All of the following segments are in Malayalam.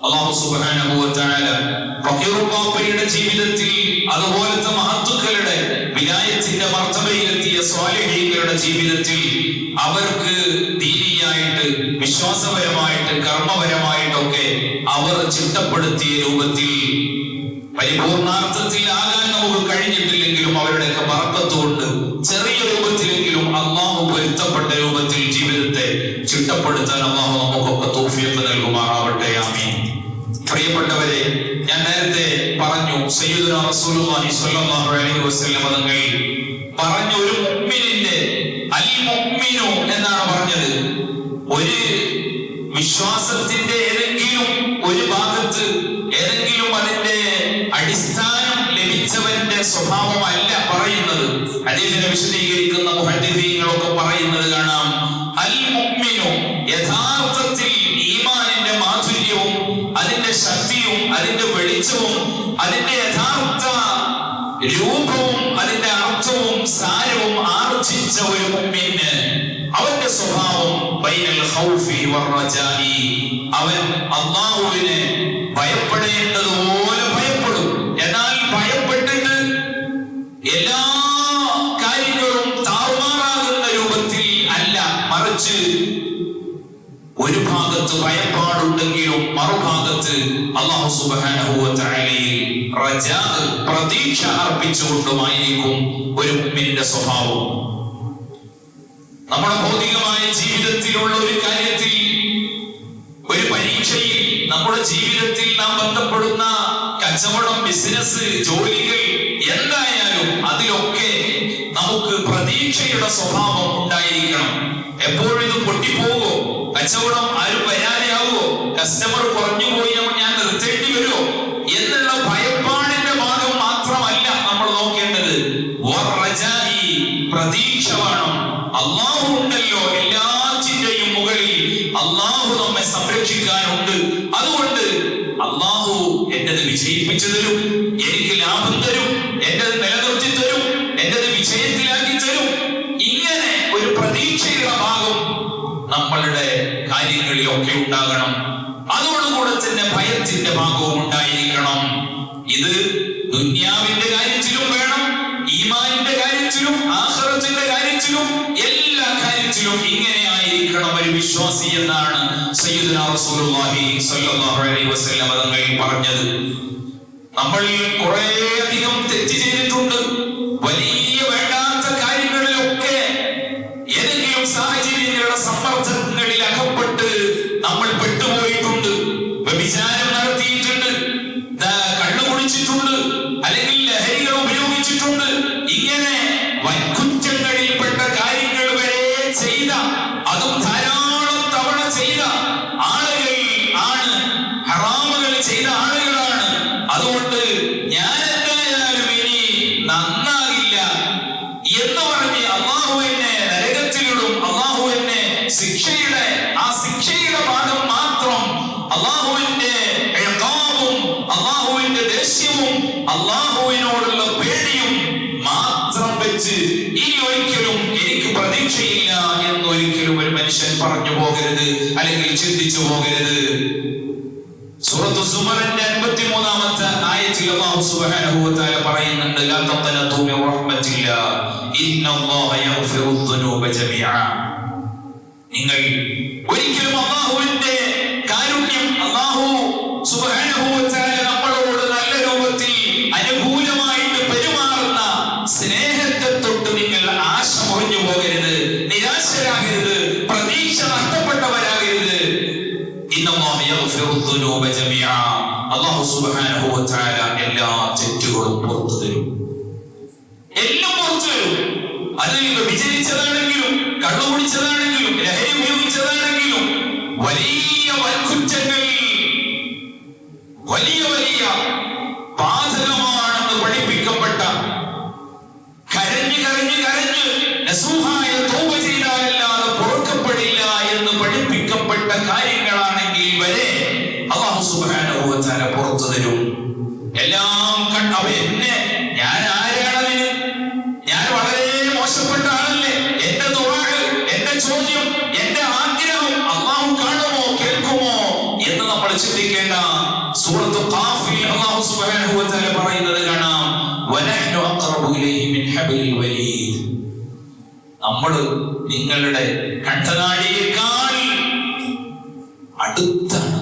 അല്ലാഹു സുബ്ഹാനഹു വ തആല ഫഖീറുപ്പാപ്പയുടെ ജീവിതത്തിൽ അതുപോലത്തെ മഹത്തുക്കളുടെ വിലായത്തിന്റെ മർത്തബയിലെത്തിയ സ്വാലിഹീങ്ങളുടെ ജീവിതത്തിൽ അവർക്ക് ദീനിയായിട്ട്, വിശ്വാസപരമായിട്ട്, കർമ്മപരമായിട്ടൊക്കെ അവർ ചിട്ടപ്പെടുത്തിയ രൂപത്തിൽ പരിപൂർണാർത്ഥത്തിൽ ആകാൻ നമുക്ക് കഴിഞ്ഞിട്ടില്ലെങ്കിലും അവരുടെയൊക്കെ ബർക്കത്തുകൊണ്ട് ചെറിയ രൂപത്തിലെങ്കിലും അല്ലാഹു പൊരുത്തപ്പെട്ട രൂപത്തിൽ ജീവിതത്തെ ചിട്ടപ്പെടുത്താൻ അല്ലാഹു നമുക്കൊക്കെ തൗഫീഖ് നൽകുമാറാവട്ടെ. ആമീൻ. പ്രിയപ്പെട്ടവരെ, ഞാൻ നേരത്തെ പറഞ്ഞു സയ്യിദുനാ റസൂലുള്ളാഹി സ്വല്ലല്ലാഹു അലൈഹി വസല്ലം തങ്ങൾ പറഞ്ഞ ഒരു മുഅ്മിനിന്റെ അൽ മുഅ്മിനു എന്നാണ് പറഞ്ഞത്. ഒരു വിശ്വാസത്തിന്റെ ഏതെങ്കിലും ഒരു ഭാഗത്ത് ഏതെങ്കിലും അതിന്റെ അടിസ്ഥാനം ലഭിച്ചവന്റെ സ്വഭാവമല്ല പറയുന്നത്. ഹദീസിനെ വിശദീകരിക്കുന്ന മുഹദ്ദിഥീങ്ങളൊക്കെ പറയുന്നത് കാണാം, അൽ മുഅ്മിനു യഥാർത്ഥത്തിൽ ഈമാനിന്റെ മാധുര്യവും അതിന്റെ ശക്തിയും അതിന്റെ വെളിച്ചവും അതിന്റെ യഥാർത്ഥ രൂപവും അതിന്റെ അർത്ഥവും സാരവും ആർജിച്ച ഒരു മുഅ്മിന് അവന്റെ സ്വഭാവം ബൈനൽ ഖൗഫി വറജാഇ, അവൻ അല്ലാഹുവിനെ ഭയപ്പെടേണ്ടതുപോലെ ഭയപ്പെടും. എന്നാൽ ഭയപ്പെട്ടിട്ട് എല്ലാ കാര്യങ്ങളും താറുമാറാകുന്ന രൂപത്തിൽ അല്ല, മറിച്ച് ഒരു ഭാഗത്ത് ഭയപ്പാടുണ്ടെങ്കിലും മറുഭാഗത്ത് അല്ലാഹു സുബ്ഹാനഹു വ തആലയിൽ റജാ, പ്രതീക്ഷ അർപ്പിച്ചുകൊണ്ടുമായിരിക്കും ഒരു മുഅ്മിന്റെ സ്വഭാവം. നമ്മുടെ ഭൗതികമായ ജീവിതത്തിലുള്ള ഒരു കാര്യത്തിൽ, ഒരു പരീക്ഷയിൽ, നമ്മുടെ ജീവിതത്തിൽ നാം ബന്ധപ്പെടുന്ന കച്ചവടം, ബിസിനസ്, ജോലികൾ എന്തായാലും അതിലൊക്കെ നമുക്ക് പ്രതീക്ഷയുടെ സ്വഭാവം ഉണ്ടായിരിക്കണം. എപ്പോഴും ഇത് പൊട്ടിപ്പോകുമോ, കച്ചവടം ആരും വരാതെയാവുമോ, കസ്റ്റമർ കുറഞ്ഞു പോയി ഞാൻ നിർത്തേണ്ടി വരുമോ എന്നുള്ള ഭയപ്പാടിന്റെ ഭാഗം മാത്രമല്ല നമ്മൾ നോക്കേണ്ടത്. പ്രതീക്ഷ വേണം. അല്ലാഹു ഉണ്ടല്ലോ, എല്ലാറ്റിന്റെയും മുകളിൽ അല്ലാഹു നമ്മെ സംരക്ഷിക്കാനുണ്ട്. അതുകൊണ്ട് അല്ലാഹു എന്റേത് വിജയിപ്പിച്ചു തരും, എനിക്ക് ലാഭം തരും, എന്റേത് നിലനിർത്തി തരും, എന്റേത് വിജയത്തിലാക്കി തരും. ഇങ്ങനെ ഒരു പ്രതീക്ഷയുടെ ഭാഗം നമ്മളുടെ കാര്യങ്ങളിലൊക്കെ ഉണ്ടാകണം. അതോടുകൂടെ തന്നെ ഭയത്തിന്റെ ഭാഗവും ഉണ്ടായിരിക്കണം. ഇത് ദുനിയാവിന്റെ കാര്യത്തിലും വേണം, ഈമാനിന്റെ കാര്യത്തിലും ആഖിറത്തിന്റെ കാര്യത്തിലും എല്ലാ കാര്യത്തിലും ഇങ്ങനെ ആയിരിക്കണം ഒരു വിശ്വാസി എന്നാണ് സയ്യിദുനാ റസൂലുള്ളാഹി സ്വല്ലല്ലാഹു അലൈഹി വസല്ലം തങ്ങൾ പറഞ്ഞത്. നമ്മൾ കുറേ അധികം തെറ്റ് ചെയ്തിട്ടുണ്ട്. വലിയ വേണ്ടാത്ത കാര്യങ്ങളിലൊക്കെ ഏതെങ്കിലും സാഹചര്യങ്ങളുടെ സമ്മർദ്ദങ്ങളിൽ അകപ്പെട്ട് നമ്മൾ പെട്ടുപോയിട്ടുണ്ട്. വ്യഭിചാരം നടത്തിയിട്ടുണ്ട്, കള്ളു കുടിച്ചിട്ടുണ്ട്, അല്ലെങ്കിൽ ലഹരികൾ ഉപയോഗിച്ചിട്ടുണ്ട്. ഇങ്ങനെ വൻകുറ്റങ്ങളിൽപ്പെട്ട കാര്യങ്ങൾ വരെ ചെയ്ത, അതും ധാരാളം തവണ ചെയ്ത ആളുകൾ ആണ്, ഹറാമുകൾ ചെയ്ത ആളുകളാണ്. അതുകൊണ്ട് ഞാൻ എന്തായാലും ഇനി നന്നാകില്ല എന്ന് പറഞ്ഞ് അല്ലാഹു എന്നെ നരകത്തിലിടും, അല്ലാഹു എന്നെ ശിക്ഷയുടെ ആ ശിക്ഷയുടെ ഭാഗം മാത്രം, അല്ലാഹുവിന്റെ ഇഖാബും അല്ലാഹുവിന്റെ ദേഷ്യവും അല്ലാഹുവിനോടുള്ള പേടിയും മാത്രം വെച്ച് ഇനി ഒരിക്കലും എനിക്ക് പ്രതീക്ഷയില്ല എന്നൊരിക്കലും ഒരു മനുഷ്യൻ പറഞ്ഞു പോകരുത്, അല്ലെങ്കിൽ ചിന്തിച്ചു പോകരുത്. സൂറത്തു സുമറിന്റെ 53-ാമത്തെ ആയത്തിൽ അല്ലാഹു സുബ്ഹാനഹു വ തആല പറയുന്നുണ്ട്, ലാ തഖനതു മിർ റഹ്മത്തില്ലാഹ് ഇന്നല്ലാഹ യഗ്ഫിറു ദുനൂബ ജമീഅ. നിങ്ങൾ ഒരിക്കലും അല്ലാഹുവിന്റെ കാരുണ്യം, അല്ലാഹു സുബ്ഹാനഹു വ തആല നമ്മളോട് നല്ല രൂപത്തിൽ അനുകൂലമായിട്ട് പെരുമാറുന്ന സ്നേഹത്തെ തൊട്ട് നിങ്ങൾ ആശ മുറിഞ്ഞു പോകരുത്, നിരാശരാകരുത്, പ്രതീക്ഷ നഷ്ടപ്പെട്ടവരാകരുത്. ഇന്നല്ലാഹ യഗ്ഫിറു ദുനൂബ ജമീഅ. അല്ലാഹു സുബ്ഹാനഹു വ തആല എല്ലാ തെറ്റുകളും പുറത്തു തരും, എല്ലാം പുറത്തു തരും. അത് വിചരിച്ചതാണെങ്കിലും, കള്ളു കുടിച്ചതാണെങ്കിലും, ലഹരി ഉപയോഗിച്ചതാണെങ്കിലും, വലിയ വൻകുറ്റങ്ങൾ, വലിയ വലിയ പാതകമാണെന്ന് പഠിപ്പിക്കപ്പെട്ട, കരഞ്ഞ് കരഞ്ഞ് കരഞ്ഞ് നസൂഹായ തൗബ ചെയ്താലല്ലാതെ പൊറുക്കപ്പെടില്ല എന്ന് പഠിപ്പിക്കപ്പെട്ട കാര്യങ്ങളാണെങ്കിൽ വരെ അല്ലാഹു സുബ്ഹാനഹു വ തആല പുറത്തു തരും. എല്ലാം കണ്ടവ എന്നെ, ഞാൻ ആരാണതിന്, ഞാൻ വളരെ മോശപ്പെട്ട ആളല്ലേ, എന്റെ ദുആ, എന്റെ ചോദ്യം, എന്റെ ആഗ്രഹം അല്ലാഹു കാണുമോ കേൾക്കുമോ എന്ന് നമ്മൾ ചിന്തിക്കേണ്ട അബ്ദുൽ വലീദ്, നമ്മൾ നിങ്ങളുടെ കണ്ഠനാടിയേക്കാൾ അടുത്താണ്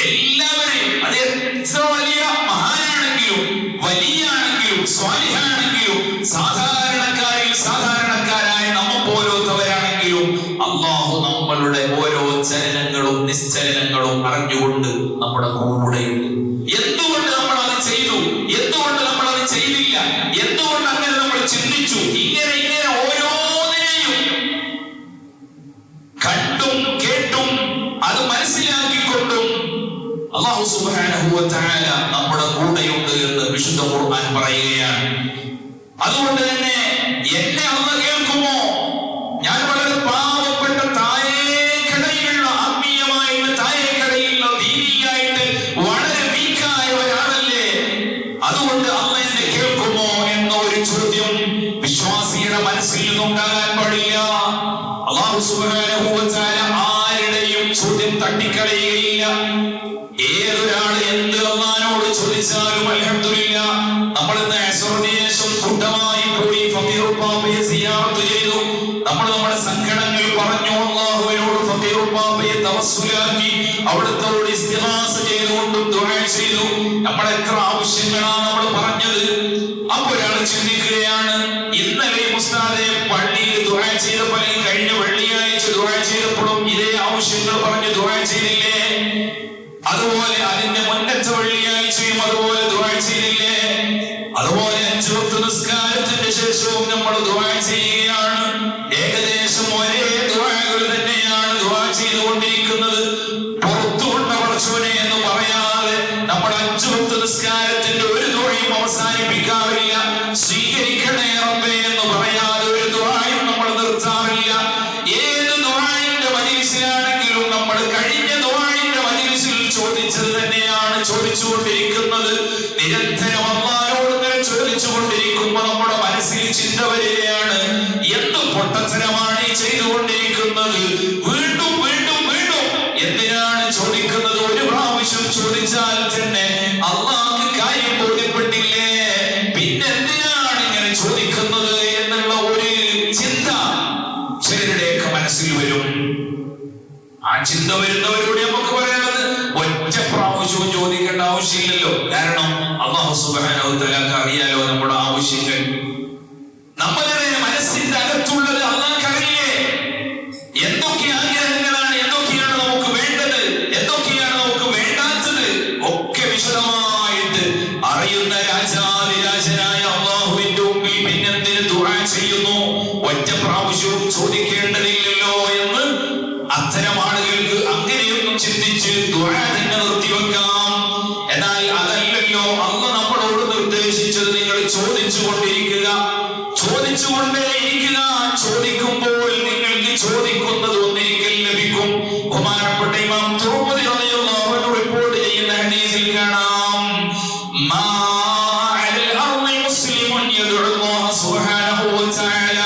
എല്ലാവരെയും. അത് എത്ര വലിയ മഹാനാണെങ്കിലും വലിയാണെങ്കിലും സ്വാലിഹാണെങ്കിലും സാധാരണക്കാരിൽ സാധാരണക്കാരായ നമ്മ പോലോത്തവരാണെങ്കിലും അള്ളാഹു നമ്മളുടെ ഓരോ ചലനങ്ങളും നിശ്ചലനങ്ങളും അറിഞ്ഞുകൊണ്ട് നമ്മുടെ കൂടെയുണ്ട്. എന്തുകൊണ്ട് നമ്മൾ അത് ചെയ്തു, എന്തുകൊണ്ട് നമ്മൾ അത് ചെയ്തില്ല, എന്തുകൊണ്ട് അങ്ങനെ നമ്മൾ ചിന്തിച്ചു, ഇങ്ങനെ ഓരോന്നിനെയും കണ്ടും കേട്ടും അത് മനസ്സിലാക്കിക്കൊണ്ടും അല്ലാഹു സുബ്ഹാനഹു വ തആല നമ്മുടെ കൂടെയുണ്ട് എന്ന് വിശുദ്ധ ഖുർആൻ പറയുകയാണ്. അതുകൊണ്ട് തന്നെ എന്നെ അല്ലാഹു കേൾക്കുമോ? ഞാൻ വളരെ പാവപ്പെട്ട താഴേക്കടയിലുള്ള ആത്മീയമായിട്ട് താഴേക്കടയിലുള്ള ദീനിയായിട്ട് വളരെ വീക്കായ ഒരാളല്ലേ, അതുകൊണ്ട് അല്ലാഹു എന്നെ കേൾക്കുമോ എന്ന ഒരു ചോദ്യം വിശ്വാസിയുടെ മനസ്സിൽ നിന്നുണ്ടാകാൻ പാടില്ല. അല്ലാഹു സുബ്ഹാനഹു വ തആല ആരുടെയും ചോദ്യം തട്ടിക്കളയുകയില്ല. ഏതൊരാൾ എന്ത് അല്ലാഹുവോട് ചോദിച്ചാലും അൽഹംദുലില്ലാ. നമ്മൾ ഇന്ന് അസ്റിന് ശേഷം കൂട്ടമായി പോയി ഫഖീർ പാപ്പയെ സിയാറത്ത് ചെയ്തു. നമ്മൾ നമ്മുടെ സങ്കടങ്ങൾ പറഞ്ഞു, അല്ലാഹുവിനോട് ഫഖീർ പാപ്പയെ തവസ്സുലാക്കി അവിടുത്തോട് ഇസ്തിഗാസ ചെയ്തുകൊണ്ടും ദുആ ചെയ്തു. നമ്മൾ എത്ര ആവശ്യങ്ങളാണ് നമ്മൾ പറഞ്ഞത്. അപ്പോൾ ഒരാൾ ചിന്തിക്കുകയാണ്, ഇന്നലെ ഉസ്താദെ പള്ളിയിൽ ദുആ ചെയ്തപ്പോൾ കഴിഞ്ഞ വെള്ളിയാഴ്ച ദുആ ചെയ്തപ്പോഴും ഇതേ ആവശ്യങ്ങൾ പറഞ്ഞ് ദുആ ചെയ്തില്ലേ? അതുപോലെ അതിന്റെ മുന്നത്തെ വെള്ളിയാഴ്ചയും അതുപോലെ ദുആ ചെയ്തില്ലേ? അതുപോലെ 5 വക്ത് നിസ്കാരത്തിന്റെ ശേഷവും നമ്മൾ ദുആ ചെയ്യുകയാണ്. ഏകദേശം ഒരേ ദുആകൾ തന്നെയാണ് ദുആ ചെയ്തുകൊണ്ടിരിക്കുന്നത്. പുറത്തുകൊണ്ട പടച്ചോനെ എന്ന് പറയാതെ നമ്മൾ 5 വക്ത് നിസ്കാരത്തിന്റെ ഒരു ദുആയും അവസാനിപ്പിക്കാറില്ല. സ്വീകരിക്കണേ റബ്ബേ എന്ന് പറയാതെ ഒരു ദുആയും നമ്മൾ നിർത്താറില്ല. ഏത് ദുആഇന്റെ മജ്‌ലിസിലാണെങ്കിലും നമ്മൾ കഴിഞ്ഞ ദുആഇന്റെ മജ്‌ലിസിൽ ചോദിച്ചത് തന്നെയാണ് ചോദിച്ചുകൊണ്ടിരിക്കുന്നത്. നിരന്തരം അല്ലാഹുവോട് ചോദിച്ചുകൊണ്ടിരിക്കുമ്പോൾ നമ്മുടെ മനസ്സിൽ ചിന്ത വരികയാണ്, എന്ത് പൊട്ടത്തരമാണ് ഈ ചെയ്തുകൊണ്ടിരിക്കുന്നത്? വീണ്ടും വീണ്ടും വീണ്ടും എന്തിനാണ് ചോദിക്കുന്നത്? ഒരു പ്രാവശ്യം ചോദിച്ചാൽ തന്നെ അല്ലാഹുവിന് കാര്യം ബോധ്യപ്പെട്ടില്ലേ, പിന്നെ എന്തിനാണ് ഇങ്ങനെ ചോദിക്കുന്നത് എന്നുള്ള ഒരു ചിന്ത ചിലരുടെയൊക്കെ മനസ്സിൽ വരും. ആ ചിന്ത വരുന്നവരോട് നമുക്ക് പറയാനുള്ളത്, ഒറ്റ പ്രാവശ്യവും ചോദിക്കേണ്ട ആവശ്യമില്ലല്ലോ. കാരണം അല്ലാഹു സുബ്ഹാനഹു വ തആലക്ക് അറിയാലോ നമ്മുടെ ആവശ്യങ്ങൾ. നമ്മളുടെ മനസ്സിന്റെ അകത്തുള്ളത് അല്ലാഹുവിന് അറിയേ. എന്തൊക്കെ ആഗ്രഹങ്ങളാണ്, എന്തൊക്കെയാണ് നമുക്ക് വേണ്ടത്, എന്തൊക്കെയാണ് നമുക്ക് വേണ്ടാത്തത് ഒക്കെ വിശദമായിട്ട് അറിയുന്ന രാജാതിരാജനായ അല്ലാഹുവിന്റെ മുമ്പിൽ പിന്നെന്തിന് ദുആ ചെയ്യുന്നു? ഒറ്റ പ്രാവശ്യവും ചോദിക്കേണ്ടതില്ലല്ലോ എന്ന് അത്തരം ആളുകൾക്ക് അങ്ങനെയൊന്നും ചിന്തിച്ച് ദുആ തന്നെ നിർത്തിവെക്കാം. എന്നാൽ അതല്ലല്ലോ അല്ലാഹു നമ്മളോട് നിർദ്ദേശിച്ചത്. നിങ്ങൾ ചോദിച്ചുകൊണ്ടിരിക്കുക, ചോദിച്ചുകൊണ്ടേയിരിക്കുക. ചോദിക്കുമ്പോൾ നിങ്ങൾക്ക് ചോദിക്കുന്നത് ഒന്നിരിക്കൽ ലഭിക്കും. ബഹുമാനപ്പെട്ട ഇമാം തുർമുദി റളിയല്ലാഹു അൻഹു റിപ്പോർട്ട് ചെയ്യുന്ന ഹദീസിൽ കാണാം, മാ അലൽ അർളി മുസ്ലിമുൻ യദ്ഉ അല്ലാഹു സുബ്ഹാനഹു വ തആല.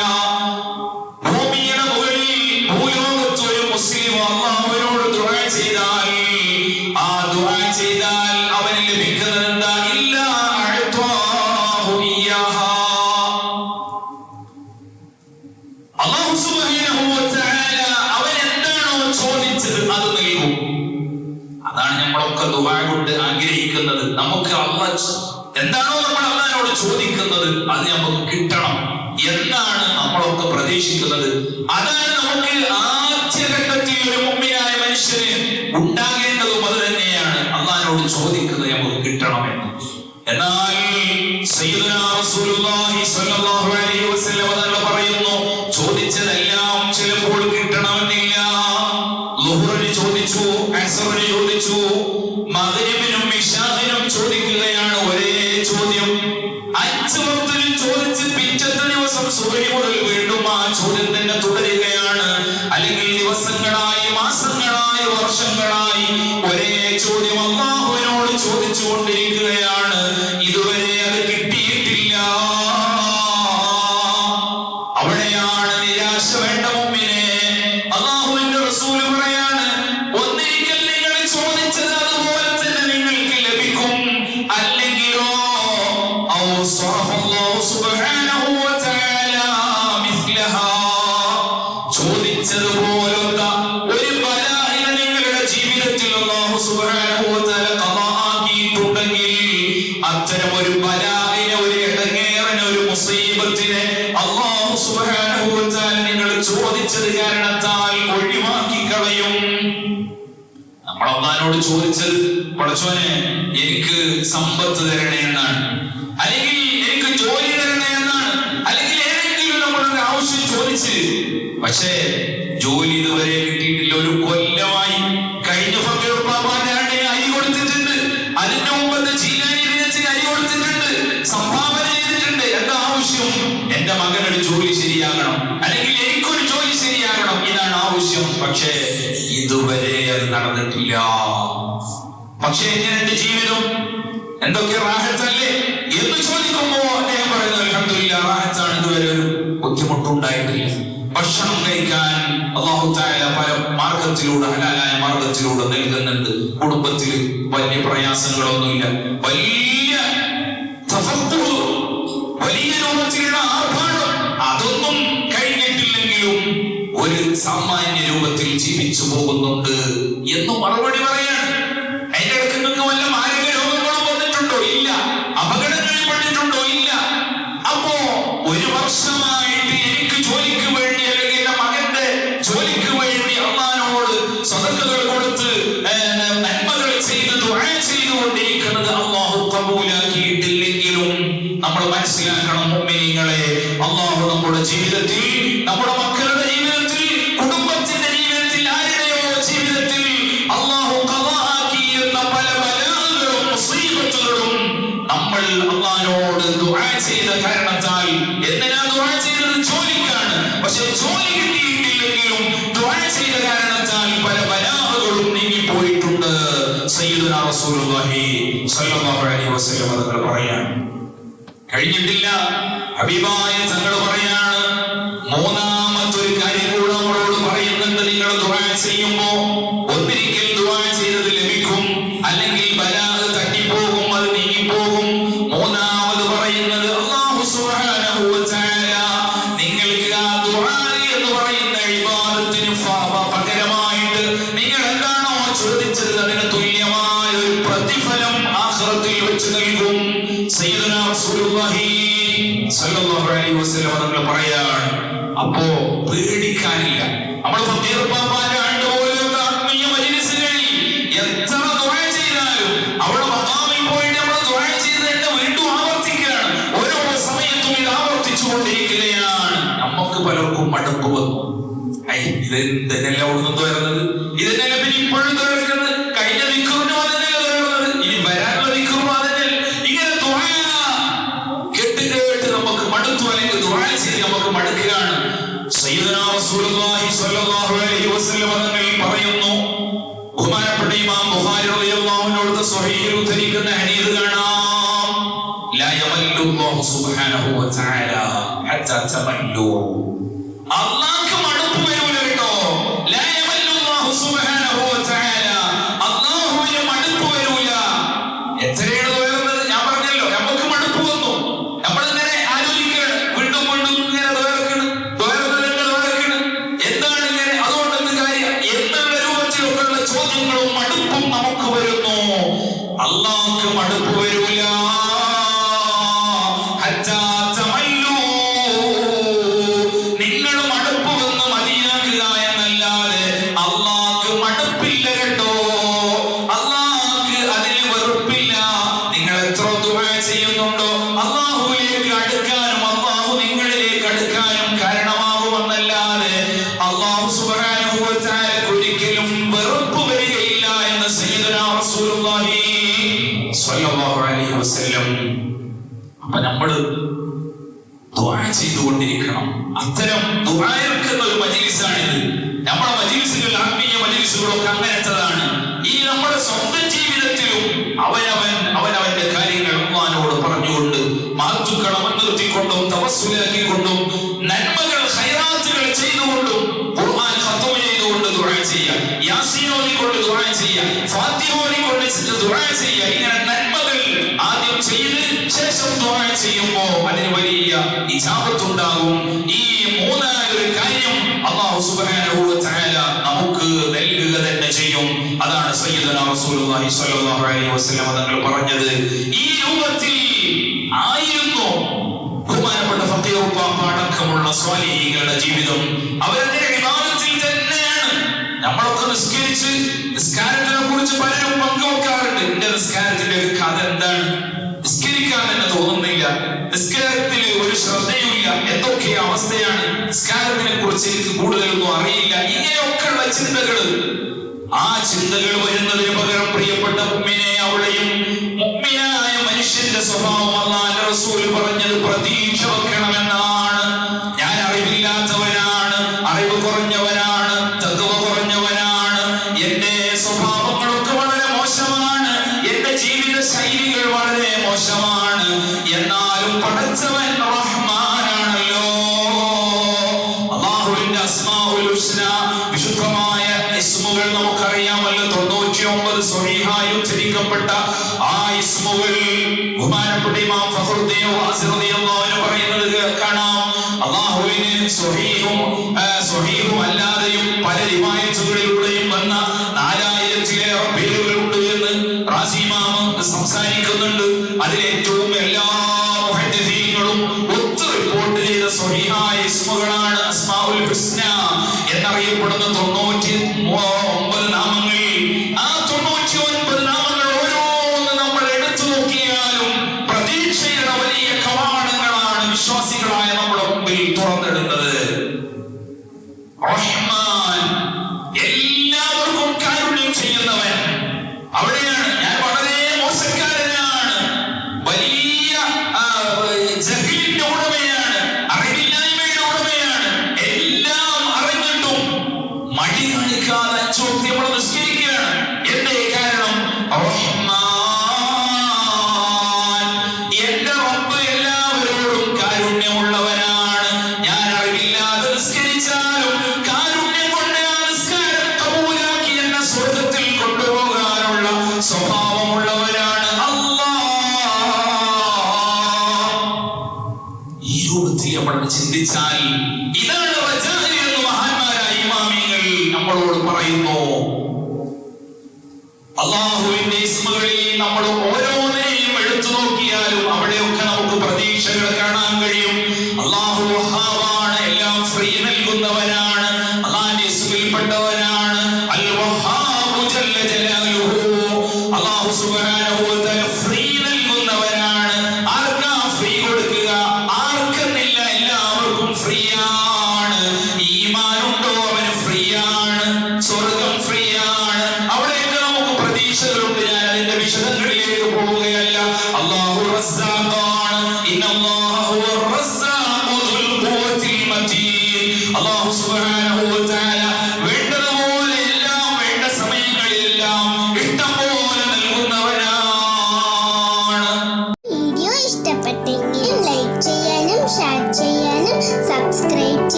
ഭൂമിയുടെ മുകളിൽ ഭൂലോകത്ത് ഒരു മുസ്ലിം അല്ലാഹുവിനോട് ദുആ ചെയ്താൽ, ആ ദുആ ചെയ്താൽ അവന് ലഭിക്കുന്നത് എന്താ? ഇല്ലാ അഅ്താഹു ഇയ്യാഹാ. അല്ലാഹു സുബ്ഹാനഹു വ തആല അവൻ എന്താണോ ചോദിച്ചത് അത് നൽകും. അതാണ് നമ്മളൊക്കെ ദുആ കൊണ്ട് ആഗ്രഹിക്കുന്നത്. നമുക്ക് അല്ലാഹ് എന്താണോ നമ്മൾ അല്ലാഹുവിനോട് ചോദിക്കുന്നത് അത് നമുക്ക് കിട്ടണം എന്നാണ് നമ്മളൊക്കെ പ്രതീക്ഷിക്കുന്നത്. അതാണ് നമുക്ക് ആദ്യഘട്ടത്തിൽ ഒരു മുഅ്മിനായ മനുഷ്യന് ഉണ്ടാകേണ്ടതും അത് തന്നെയാണ്. അല്ലാഹുവിനോട് ചോദിക്കുന്നത് നമുക്ക് കിട്ടണമെന്ന്. എന്നാൽ സയ്യിദുനാ റസൂലുള്ളാഹി സ്വല്ലല്ലാഹു അലൈഹി വസല്ലം തങ്ങൾ പറയുന്നു, ചോദിച്ചതെല്ലാം ചിലപ്പോൾ കിട്ടണമെന്നില്ല. ളുഹ്റിന് ചോദിച്ചു, അസ്റിന് ചോദിച്ചു, മഗ്രിബിനും ഇശാഇനും ചോദിക്കുകയാണ് ഒരേ ചോദ്യം. 5 വക്തിലും ചോദിച്ച് പിറ്റത്തെ ദിവസം സുബഹി മുതൽ വീണ്ടും ആ ചോദ്യം തന്നെ തുടരുകയാണ്. അല്ലെങ്കിൽ ദിവസങ്ങളായി, മാസങ്ങളായി, വർഷങ്ങളായി ഒരേ ചോദ്യം അല്ലാഹുവിനോട് ചോദിച്ചുകൊണ്ടിരിക്കുകയാണ്. ഇതുവരെ അത് കിട്ടിയിട്ടില്ല. അവിടെയാണ് നിരാശ വേണ്ട മുഅ്മിനേ. അല്ലാഹുവിന്റെ റസൂൽ പറയാണ്, ഒന്നിരിക്കൽ നിങ്ങൾ ചോദിച്ചത് അതുപോലെ തന്നെ നിങ്ങൾക്ക് ലഭിക്കും. അല്ലെങ്കിലോ ഔ സ്വറഫല്ലാഹു സുബ്ഹാനഹു വ തആല ചോദിച്ചതുപോലുള്ള ഒരു ബലാഇനെ നിങ്ങളുടെ ജീവിതത്തിൽ അല്ലാഹു സുബ്ഹാനഹു വ തആല ഖദാആക്കിയിട്ടുണ്ടെങ്കിൽ അത്തരം ഒരു ബലാഇനെ, ഒരു ഇടങ്ങേറിനെ, ഒരു മുസീബത്തിനെ അല്ലാഹു സുബ്ഹാനഹു വ തആല നിങ്ങൾ ചോദിച്ചത് കാരണത്താൽ ഒഴിവാക്കി കളയും. നമ്മൾ അല്ലാഹുവോട് ചോദിച്ചത് പടച്ചോനെ എനിക്ക് സമ്പത്ത് തരണേ എന്നാണ്, അല്ലെങ്കിൽ എനിക്ക് ജോലി തരണേ എന്നാണ്, അല്ലെങ്കിൽ ഏതെങ്കിലും നമ്മളൊരു ആവശ്യം ചോദിച്ച്. പക്ഷേ ജോലി ഇതുവരെ കിട്ടിയിട്ടില്ല. ഒരു കൊല്ലമായി. കഴിഞ്ഞ ഫക്കീർ ബാബാന്റെ അരി കൊടുത്തിട്ടുണ്ട്, അതിന്റെ മുമ്പത്തെ ജീലാനി ദിനത്തിന് അരി കൊടുത്തിട്ടുണ്ട്, സംഭാവന ചെയ്തിട്ടുണ്ട്. എന്താ ആവശ്യം? എന്റെ മകനൊരു ജോലി ശരിയാകണം, അല്ലെങ്കിൽ എനിക്കൊരു ജോലി ശരിയാകണം, ഇതാണ് ആവശ്യം. പക്ഷേ ഇതുവരെ അത് നടന്നിട്ടില്ല. പക്ഷേ എങ്ങനെ എന്റെ ജീവിതം, എന്തൊക്കെ റാഹത്തല്ലേ എന്ന് ചോദിക്കുമ്പോ അദ്ദേഹം പറയുന്നത് അൽഹംദുലില്ലാ റാഹത്താണ്, ഇതുവരെ ഒരു ബുദ്ധിമുട്ടുണ്ടായിട്ടില്ല. ഭക്ഷണം കഴിക്കാൻ അല്ലാഹു തആല പല മാർഗത്തിലൂടെ, ഹലാലായ മാർഗത്തിലൂടെ നൽകുന്നുണ്ട്. കുടുംബത്തിൽ വലിയ പ്രയാസങ്ങളൊന്നുമില്ല. വലിയ തഫഖുഹ്, വലിയ രൂപത്തിലുള്ള ആർഭാടം അതൊന്നും കഴിഞ്ഞിട്ടില്ലെങ്കിലും ഒരു സാമാന്യ രൂപത്തിൽ ജീവിച്ചു പോകുന്നുണ്ട് എന്ന് മറുപടി പറയാണ്. അതിന്റെ ഇടയ്ക്ക് നിങ്ങൾക്ക് വല്ല മാരക രോഗങ്ങളും വന്നിട്ടുണ്ടോ? ഇല്ല. അപകടങ്ങളിൽ പെട്ടിട്ടുണ്ടോ? ഇല്ല. അപ്പോ ഒരു വർഷമായിട്ട് എനിക്ക് ജോലിക്ക് വേണ്ടി, അല്ലെങ്കിൽ എന്റെ മകന്റെ ജോലിക്ക് വേണ്ടി അല്ലാഹുവോട് സദഖകൾ കൊടുത്ത് നന്മകൾ ചെയ്ത് ദുആ ചെയ്തുകൊണ്ടിരിക്കുന്നത് അല്ലാഹു ഖബൂലാക്കിയിട്ടില്ലെങ്കിലും നമ്മൾ മനസ്സിലാക്കണം മുഅ്മിനീങ്ങളെ, അല്ലാഹു നമ്മുടെ ജീവിതത്തിൽ, നമ്മുടെ മക്കളുടെ ജീവിതത്തിൽ, കുടുംബത്തിന്റെ ജീവിതത്തിൽ, ആരുടെയോ ജീവിതത്തിൽ അല്ലാഹു ഖദാആക്കിയിരുന്ന പല ബലാകളും മുസീബത്തുകളും നമ്മൾ അല്ലാഹുവോട് ദുആ ചെയ്ത കാരണത്താൽ, എന്തിനാ ദുആ ചെയ്തത്? ജോലിക്കാണ്. പക്ഷെ ജോലി കിട്ടിയിട്ടില്ലെങ്കിലും ദുആ ചെയ്ത കാരണത്താൽ പല ബലാകളും നീങ്ങിപ്പോയിട്ടുണ്ട്. സയ്യിദുനാ റസൂലുള്ളാഹി സ്വല്ലല്ലാഹു അലൈഹി വസല്ലം തങ്ങൾ പറയാൻ കഴിഞ്ഞിട്ടില്ല. ഹബീബായ തങ്ങൾ പറയാണ്, മൂന്നാമത്തെ ഒരു കാര്യം കൂടെ നമ്മളോട് പറയുന്നുണ്ട്. നിങ്ങൾ ദുആ ചെയ്യുമ്പോ ഒന്നിരിക്കൽ ദുആ ചെയ്തത് ലഭിക്കും, അല്ലെങ്കിൽ ബലാ തട്ടിപ്പോകും, അത് നീങ്ങിപ്പോകും. മൂന്നാമത് പറയുന്നത് അല്ലാഹു സുബ്ഹാനഹു വ തആല നിങ്ങൾക്ക് ആ ദുആ എന്ന് പറയുന്ന ഇബാദത്തിന് പകരമായിട്ട് നിങ്ങൾ എന്താണോ ചോദിച്ചത് അതിന് തുല്യമായ ഒരു പ്രതിഫലം ആഖിറത്തിൽ വെച്ച് നൽകും. സയ്യിദുനാ റസൂലുള്ളാഹി സ്വല്ലല്ലാഹു അലൈഹി വസല്ലം തങ്ങൾ പറയാണ്. അപ്പോ പേടിക്കാനില്ല. നമ്മൾ ഫക്കീർ ബാബാന്റെ പോലെയുള്ള ആത്മീയ മജ്‌ലിസുകളിൽ എത്ര ദുആ ചെയ്താലും അവിടെ മഖാമിൽ പോയിട്ട് നമ്മൾ ദുആ ചെയ്തിട്ട് വീണ്ടും ആവർത്തിക്കുകയാണ്. ഓരോ സമയത്തും ഇത് ആവർത്തിച്ചുകൊണ്ടിരിക്കുകയാണ്. നമുക്ക് പലർക്കും മടുപ്പ് വന്നു. ഇതെന്നല്ല അവിടുന്ന് വരുന്നത്, ഇതെന്നല്ല പിന്നെ ഇപ്പോഴും തുറക്കുന്നത്, കഴിഞ്ഞ ദിക്റിനും അതന്നെയല്ല തുറന്നത്, ഇനി വരാനുള്ള ദിക്റും അതന്നെയല്ല. ഇങ്ങനെ ദുആ കേട്ട് നമുക്ക് മടുത്തു, അല്ലെങ്കിൽ ദുആ ചെയ്ത് നമുക്ക് മടുക്കുകയാണ്. സയ്യിദുനാ റസൂലുള്ളാഹി സ്വല്ലല്ലാഹു അലൈഹി വസല്ലം തങ്ങൾ പറയുന്നു, ബഹുമാനപ്പെട്ട ഇമാം ബുഖാരി റളിയല്ലാഹു അൻഹു സ്വഹീഹിൽ ഉദ്ധരിക്കുന്ന ഹദീസ് കാണാം, ലാ യമല്ലു അല്ലാഹു സുബ്ഹാനഹു വ തആല ഹത്താ തമല്ലു. അല്ലാഹുക്ക് മടുപ്പ് വരൂല കേട്ടോ. ലാ യമല്ലു അല്ലാഹു സുബ്ഹാനഹു വ തആല, അല്ലാഹുവിന് മടുപ്പ് വരൂല. എത്രയാണ് തോന്നുന്നത്? ഞാൻ പറഞ്ഞല്ലോ, നമുക്ക് മടുപ്പ് വന്നു. നമ്മളിങ്ങനെ ആലോചിക്കുകയാണ്, വീണ്ടും വീണ്ടും ഇങ്ങനെ തോർക്കണം. എന്താണ് ഇങ്ങനെ? അതുകൊണ്ട് എന്ത് കാര്യം എന്നുള്ള രൂപത്തിലൊക്കെയുള്ള ചോദ്യങ്ങളും മടുപ്പും നമുക്ക് വരുന്നു. അല്ലാഹുക്ക് മടുപ്പ് വരൂല. ഹത്താ തമല്ലു, നിങ്ങൾ മടുപ്പ് വന്ന് മതിയാക്കുക എന്നല്ലാതെ അല്ലാഹുക്ക് മടുപ്പില്ല കേട്ടോ. അല്ലാഹുക്ക് അതിന് വെറുപ്പില്ല. നിങ്ങൾ എത്ര ദുആ ചെയ്യുന്നുണ്ടോ അല്ലാഹുവിലേക്ക് അടുക്കാനും അല്ലാഹു നിങ്ങളിലേക്ക് അടുക്കാനും കാരണമാകുമെന്നല്ലാതെ അല്ലാഹു സുബ്ഹാനഹു വ തആല ഒരിക്കലും വെറുപ്പ് വരികയില്ല എന്ന് സയ്യിദുനാ റസൂലുള്ളാഹി സ്വല്ലല്ലാഹു അലൈഹി വസല്ലം. അപ്പൊ നമ്മൾ ദുആ ചെയ്തുകൊണ്ടിരിക്കണം. അത്തരം ദുആ എടുക്കുന്ന ഒരു മജ്‌ലിസാണിത്. നമ്മുടെ മജ്‌ലിസുകൾ, ആത്മീയ മജ്‌ലിസുകളൊക്കെ അങ്ങനത്തതാണ്. ഈ നമ്മുടെ സ്വന്തം ജീവിതത്തിലും അവനവന്റെ കാര്യങ്ങൾ അല്ലാഹുവോട് പറഞ്ഞുകൊണ്ട്, മഹത്തുക്കളെ മുൻനിർത്തിക്കൊണ്ടും തവസ്സുലാക്കിക്കൊണ്ടും നന്മകൾ ഖൈറാത്തുകൾ ചെയ്തുകൊണ്ടും ഖുർആൻ ഖത്മ ചെയ്തുകൊണ്ട് ദുആ ചെയ്യാം, യാസീൻ ഓതിക്കൊണ്ട് ദുആ ചെയ്യാം, ഫാത്തിഹ ഓതിക്കൊണ്ട് ദുആ ചെയ്യാം. ഇങ്ങനെ നന്മകൾ ആദ്യം ചെയ്ത് ശേഷം ദുആ ചെയ്യുമ്പോൾ അതിന് വലിയ ഇജാബത്ത് ഉണ്ടാകും. ഈ മൂന്നായ ഒരു കാര്യം അല്ലാഹു അല്ലാഹു സുബ്ഹാനഹു വ തആല നമുക്ക് നൽകുക തന്നെ ചെയ്യും. അതാണ് സയ്യിദുനാ റസൂലുള്ളാഹി സ്വല്ലല്ലാഹു അലൈഹി വസല്ലം തങ്ങൾ പറഞ്ഞത്. ഈ രൂപത്തിൽ ആയിരുന്നു ബഹുമാനപ്പെട്ട ഫഖീഹ് അടക്കമുള്ള സ്വാലിഹീങ്ങളുടെ ജീവിതം. അവരുടെ ഇബാദത്തിൽ തന്നെയാണ്. നമ്മളൊക്കെ നിസ്കരിച്ച് നിസ്കാരത്തിനെ കുറിച്ച് പലരും പങ്കുവെക്കാറുണ്ട്. എന്റെ നിസ്കാരത്തിന്റെ കഥ എന്താണ്? നിസ്കരിക്കാൻ തന്നെ തോന്നുന്നില്ല, നിസ്കാരത്തിൽ ഒരു ശ്രദ്ധയുമില്ല, എന്തൊക്കെ അവസ്ഥയാണ്, നിസ്കാരത്തിനെ കുറിച്ച് എനിക്ക് കൂടുതലൊന്നും അറിയില്ല. ഇങ്ങനെയൊക്കെയുള്ള ചിന്തകൾ, ആ ചിന്തകൾ വരുന്നതിന് പകരം പ്രിയപ്പെട്ട മുഅ്മിനെ, അവിടെയും മുഅ്മിനായ മനുഷ്യന്റെ സ്വഭാവം അല്ലാഹുവിന്റെ റസൂൽ പറഞ്ഞത് പ്രതീക്ഷ വെക്കണമെന്നാണ്. ഞാൻ അറിവില്ലാത്തവനാണ്, അറിവ് കുറഞ്ഞവനാണ്, തഖ്വ കുറഞ്ഞവനാണ്, എന്റെ സ്വഭാവങ്ങളൊക്കെ വളരെ മോശമാണ്, എന്റെ ജീവിത ശൈലികൾ വളരെ മോശമാണ്, എന്നാലും പടച്ചവൻ റഹ്മാനാണല്ലോ. അല്ലാഹുവിന്റെ അസ്മാഉൽ ഹുസ്ന, വിശുദ്ധമായ ഇസ്മുകൾ നമുക്കറിയാമല്ലോ. 99 സ്വഹീഹായി ഉദ്ധരിക്കപ്പെട്ട ആ ഇസ്മുകൾ ബഹുമാനപ്പെട്ട ഇമാം ഫഖറുദ്ദീൻ റാസി റളിയല്ലാഹു അൻഹു പറയുന്നത് കാണാം. അല്ലാഹുവിന് സ്വഹീഹും അല്ലാതെയും പല റിവായത്തുകളിലൂടെയും വന്ന 4000-ലേറെ പേരുകളുണ്ട് എന്ന് റാസി ഇമാം സംസാരിക്കുന്നുണ്ട്. അതിലേറ്റവും എല്ലാ മുഹദ്ദിസീങ്ങളും ഒത്തു റിപ്പോർട്ട് ചെയ്ത സ്വഹീഹായ ഇസ്മുകളാണ് അസ്മാഉൽ ഹുസ്ന എന്നറിയപ്പെടുന്ന 99 നാമങ്ങൾ. ആ 99 നാമങ്ങൾ ഓരോന്ന് നമ്മൾ എടുത്തു നോക്കിയാലും പ്രതീക്ഷയുടെ വലിയ കവാടങ്ങളാണ് വിശ്വാസികളായ നമ്മുടെ മുമ്പിൽ തുറന്നിടുന്നത്. റഹ്മാൻ, എല്ലാവർക്കും കാരുണ്യം ചെയ്യുന്നവൻ. അവിടെയാണ് ഞാൻ വളരെ മോശക്കാരനാണ്, വലിയ ജഹീലിന്റെ ഉടമയാണ്, അറിവില്ലായ്മയുടെ ഉടമയാണ്, എല്ലാം അറിഞ്ഞിട്ടും മടി കാണിക്കാതെ ചോദ്യം നമ്മൾ നിസ്കരിക്കുകയാണ്. എന്തേ കാരണം? റഹ്മാൻ, എന്റെ റബ്ബ് എല്ലാവരോടും കാരുണ്യമുള്ളവനാണ്. ഞാൻ അറിവില്ലാതെ നിസ്കരിച്ചാലും കാരുണ്യം കൊണ്ട് ആ നിസ്കാരം കബൂലാക്കി എന്നെ സ്വർഗ്ഗത്തിൽ കൊണ്ടുപോകാനുള്ള സ്വഭാവമുള്ളവരാണ് അല്ലാഹ്. ഈ രൂപത്തിൽ നമ്മൾ ചിന്തിച്ചാൽ ഇതാണ് റജാഇ എന്ന് മഹാന്മാരായ ഇമാമികൾ നമ്മളോട് പറയുന്നു. അല്ലാഹുവിന്റെ ഇസ്മുകളിൽ നമ്മൾ ഓരോന്നിനെയും എടുത്തു നോക്കിയാലും അവിടെയൊക്കെ നമുക്ക് പ്രതീക്ഷകൾ കാണാൻ കഴിയും. അല്ലാഹു വഹാബാണ്, എല്ലാം ഫ്രീ നൽകുന്നവനാണ്, അല്ലാഹുവിന്റെ ഇസ്മിൽപ്പെട്ടവനാണ്. അൽ വഹാബു ജല്ല ജലാലുഹു, അല്ലാഹു സുബ്ഹാനഹു വ തആല ഫ്രീ നൽകുന്നവനാണ്. ആർക്കാ ഫ്രീ കൊടുക്കുക? ആർക്കെന്നില്ല, എല്ലാവർക്കും ഫ്രീ ആണ്. ഈമാനുണ്ടോ അവന് ഫ്രീ ആണ്, സ്വർഗ്ഗം ഫ്രീ ആണ്. അവിടെയൊക്കെ നമുക്ക് പ്രതീക്ഷകളുണ്ട്. ഞാൻ അതിന്റെ വിശദങ്ങളിലേക്ക് പോവുകയല്ല. അല്ലാഹു റസ്സാഖാണ്. ഇന്നല്ലാഹ